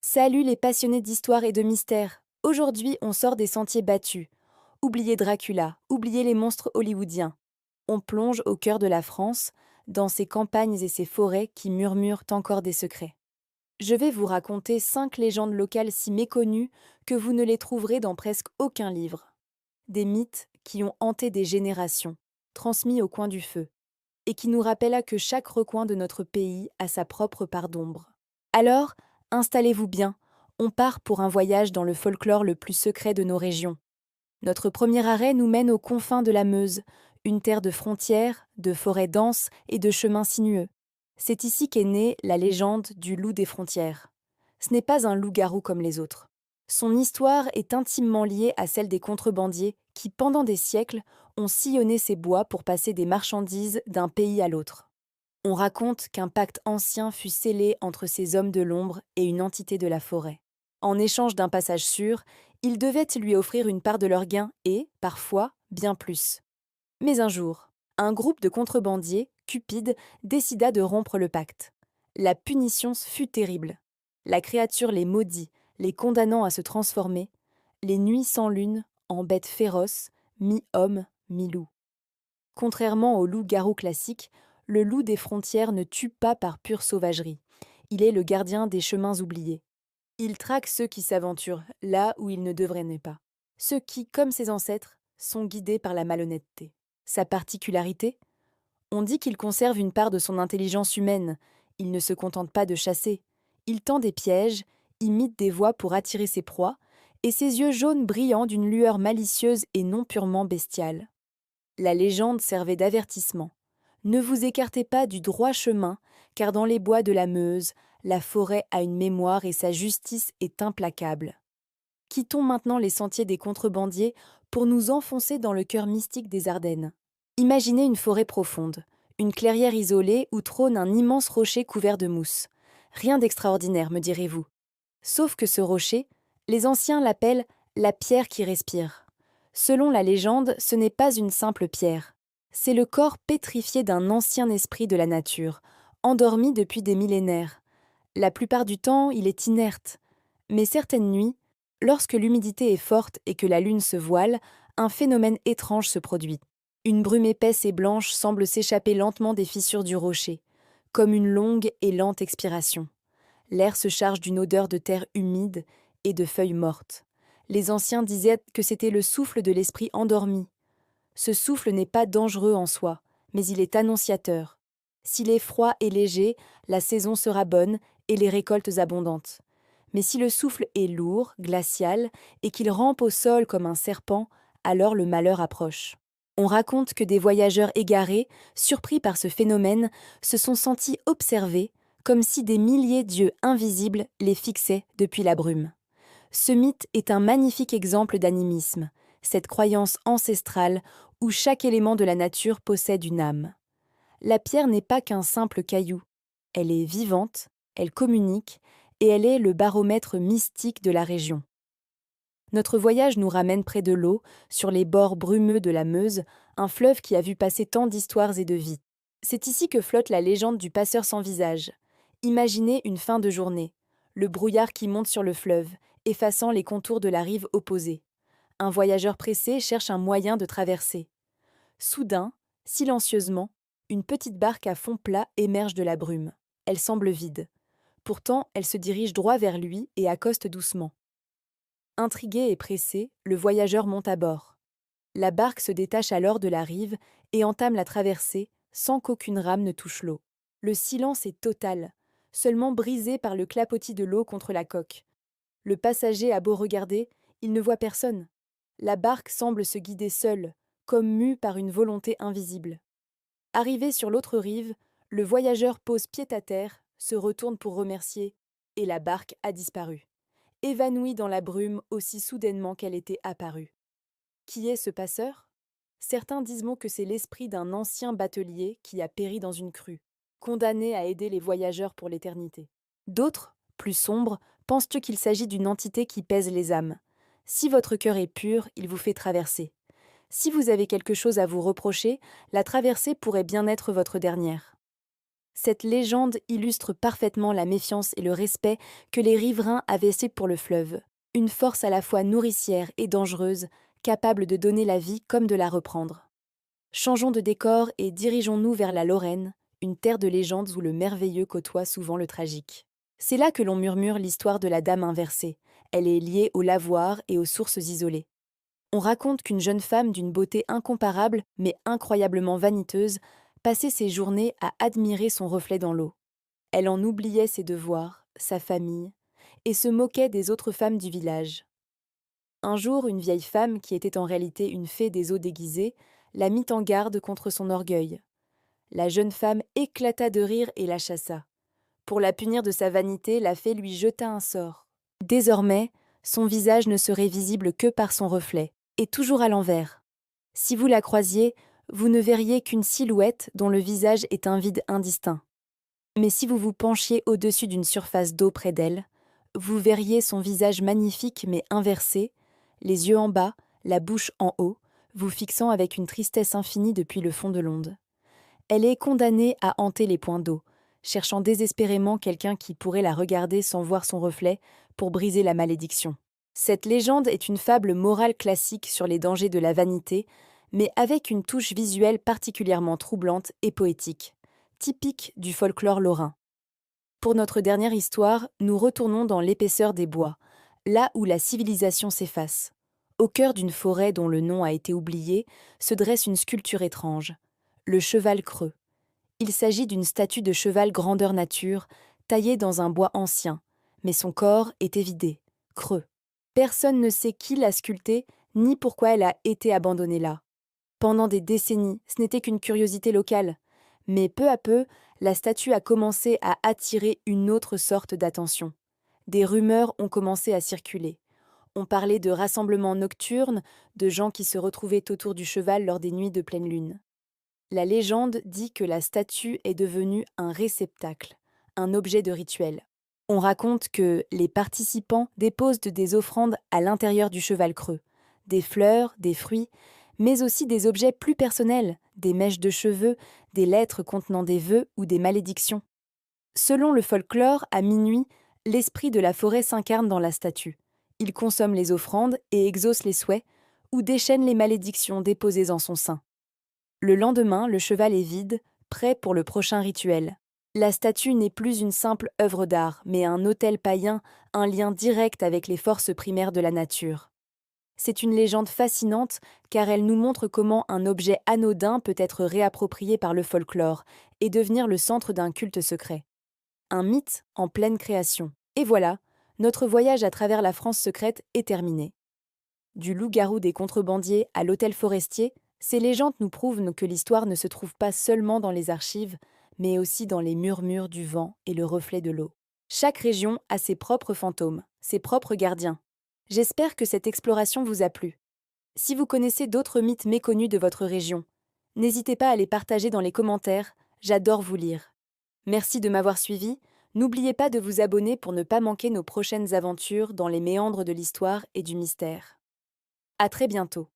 Salut les passionnés d'histoire et de mystère. Aujourd'hui, on sort des sentiers battus. Oubliez Dracula, oubliez les monstres hollywoodiens. On plonge au cœur de la France, dans ses campagnes et ses forêts qui murmurent encore des secrets. Je vais vous raconter 5 légendes locales si méconnues que vous ne les trouverez dans presque aucun livre. Des mythes qui ont hanté des générations, transmis au coin du feu, et qui nous rappellent que chaque recoin de notre pays a sa propre part d'ombre. Alors, installez-vous bien, on part pour un voyage dans le folklore le plus secret de nos régions. Notre premier arrêt nous mène aux confins de la Meuse, une terre de frontières, de forêts denses et de chemins sinueux. C'est ici qu'est née la légende du loup des frontières. Ce n'est pas un loup-garou comme les autres. Son histoire est intimement liée à celle des contrebandiers qui, pendant des siècles, ont sillonné ces bois pour passer des marchandises d'un pays à l'autre. On raconte qu'un pacte ancien fut scellé entre ces hommes de l'ombre et une entité de la forêt. En échange d'un passage sûr, ils devaient lui offrir une part de leur gain et, parfois, bien plus. Mais un jour, un groupe de contrebandiers, cupides, décida de rompre le pacte. La punition fut terrible. La créature les maudit, les condamnant à se transformer, les nuits sans lune, en bêtes féroces, mi-homme, mi-loup. Contrairement au loup-garou classique, le loup des frontières ne tue pas par pure sauvagerie. Il est le gardien des chemins oubliés. Il traque ceux qui s'aventurent là où ils ne devraient pas. Ceux qui, comme ses ancêtres, sont guidés par la malhonnêteté. Sa particularité? On dit qu'il conserve une part de son intelligence humaine. Il ne se contente pas de chasser. Il tend des pièges, imite des voix pour attirer ses proies, et ses yeux jaunes brillants d'une lueur malicieuse et non purement bestiale. La légende servait d'avertissement. Ne vous écartez pas du droit chemin, car dans les bois de la Meuse, la forêt a une mémoire et sa justice est implacable. Quittons maintenant les sentiers des contrebandiers pour nous enfoncer dans le cœur mystique des Ardennes. Imaginez une forêt profonde, une clairière isolée où trône un immense rocher couvert de mousse. Rien d'extraordinaire, me direz-vous. Sauf que ce rocher, les anciens l'appellent la pierre qui respire. Selon la légende, ce n'est pas une simple pierre. C'est le corps pétrifié d'un ancien esprit de la nature, endormi depuis des millénaires. La plupart du temps, il est inerte. Mais certaines nuits, lorsque l'humidité est forte et que la lune se voile, un phénomène étrange se produit. Une brume épaisse et blanche semble s'échapper lentement des fissures du rocher, comme une longue et lente expiration. L'air se charge d'une odeur de terre humide et de feuilles mortes. Les anciens disaient que c'était le souffle de l'esprit endormi. Ce souffle n'est pas dangereux en soi, mais il est annonciateur. S'il est froid et léger, la saison sera bonne et les récoltes abondantes. Mais si le souffle est lourd, glacial, et qu'il rampe au sol comme un serpent, alors le malheur approche. On raconte que des voyageurs égarés, surpris par ce phénomène, se sont sentis observés, comme si des milliers d'yeux invisibles les fixaient depuis la brume. Ce mythe est un magnifique exemple d'animisme, cette croyance ancestrale où chaque élément de la nature possède une âme. La pierre n'est pas qu'un simple caillou. Elle est vivante, elle communique, et elle est le baromètre mystique de la région. Notre voyage nous ramène près de l'eau, sur les bords brumeux de la Meuse, un fleuve qui a vu passer tant d'histoires et de vies. C'est ici que flotte la légende du passeur sans visage. Imaginez une fin de journée, le brouillard qui monte sur le fleuve, effaçant les contours de la rive opposée. Un voyageur pressé cherche un moyen de traverser. Soudain, silencieusement, une petite barque à fond plat émerge de la brume. Elle semble vide. Pourtant, elle se dirige droit vers lui et accoste doucement. Intrigué et pressé, le voyageur monte à bord. La barque se détache alors de la rive et entame la traversée sans qu'aucune rame ne touche l'eau. Le silence est total, seulement brisé par le clapotis de l'eau contre la coque. Le passager a beau regarder, il ne voit personne. La barque semble se guider seule, comme mue par une volonté invisible. Arrivé sur l'autre rive, le voyageur pose pied à terre, se retourne pour remercier, et la barque a disparu, évanouie dans la brume aussi soudainement qu'elle était apparue. Qui est ce passeur? Certains disent que c'est l'esprit d'un ancien batelier qui a péri dans une crue, condamné à aider les voyageurs pour l'éternité. D'autres, plus sombres, pensent qu'il s'agit d'une entité qui pèse les âmes. Si votre cœur est pur, il vous fait traverser. Si vous avez quelque chose à vous reprocher, la traversée pourrait bien être votre dernière. Cette légende illustre parfaitement la méfiance et le respect que les riverains avaient pour le fleuve, une force à la fois nourricière et dangereuse, capable de donner la vie comme de la reprendre. Changeons de décor et dirigeons-nous vers la Lorraine, une terre de légendes où le merveilleux côtoie souvent le tragique. C'est là que l'on murmure l'histoire de la dame inversée. Elle est liée au lavoir et aux sources isolées. On raconte qu'une jeune femme d'une beauté incomparable, mais incroyablement vaniteuse, passait ses journées à admirer son reflet dans l'eau. Elle en oubliait ses devoirs, sa famille, et se moquait des autres femmes du village. Un jour, une vieille femme, qui était en réalité une fée des eaux déguisée, la mit en garde contre son orgueil. La jeune femme éclata de rire et la chassa. Pour la punir de sa vanité, la fée lui jeta un sort. Désormais, son visage ne serait visible que par son reflet, et toujours à l'envers. Si vous la croisiez, vous ne verriez qu'une silhouette dont le visage est un vide indistinct. Mais si vous vous penchiez au-dessus d'une surface d'eau près d'elle, vous verriez son visage magnifique mais inversé, les yeux en bas, la bouche en haut, vous fixant avec une tristesse infinie depuis le fond de l'onde. Elle est condamnée à hanter les points d'eau, cherchant désespérément quelqu'un qui pourrait la regarder sans voir son reflet pour briser la malédiction. Cette légende est une fable morale classique sur les dangers de la vanité, mais avec une touche visuelle particulièrement troublante et poétique, typique du folklore lorrain. Pour notre dernière histoire, nous retournons dans l'épaisseur des bois, là où la civilisation s'efface. Au cœur d'une forêt dont le nom a été oublié, se dresse une sculpture étrange, le cheval creux. Il s'agit d'une statue de cheval grandeur nature, taillée dans un bois ancien, mais son corps est évidé, creux. Personne ne sait qui l'a sculptée, ni pourquoi elle a été abandonnée là. Pendant des décennies, ce n'était qu'une curiosité locale, mais peu à peu, la statue a commencé à attirer une autre sorte d'attention. Des rumeurs ont commencé à circuler. On parlait de rassemblements nocturnes, de gens qui se retrouvaient autour du cheval lors des nuits de pleine lune. La légende dit que la statue est devenue un réceptacle, un objet de rituel. On raconte que les participants déposent des offrandes à l'intérieur du cheval creux, des fleurs, des fruits, mais aussi des objets plus personnels, des mèches de cheveux, des lettres contenant des vœux ou des malédictions. Selon le folklore, à minuit, l'esprit de la forêt s'incarne dans la statue. Il consomme les offrandes et exauce les souhaits, ou déchaîne les malédictions déposées en son sein. Le lendemain, le cheval est vide, prêt pour le prochain rituel. La statue n'est plus une simple œuvre d'art, mais un autel païen, un lien direct avec les forces primaires de la nature. C'est une légende fascinante car elle nous montre comment un objet anodin peut être réapproprié par le folklore et devenir le centre d'un culte secret. Un mythe en pleine création. Et voilà, notre voyage à travers la France secrète est terminé. Du loup-garou des contrebandiers à l'hôtel forestier, ces légendes nous prouvent que l'histoire ne se trouve pas seulement dans les archives, mais aussi dans les murmures du vent et le reflet de l'eau. Chaque région a ses propres fantômes, ses propres gardiens. J'espère que cette exploration vous a plu. Si vous connaissez d'autres mythes méconnus de votre région, n'hésitez pas à les partager dans les commentaires, j'adore vous lire. Merci de m'avoir suivi, n'oubliez pas de vous abonner pour ne pas manquer nos prochaines aventures dans les méandres de l'histoire et du mystère. À très bientôt.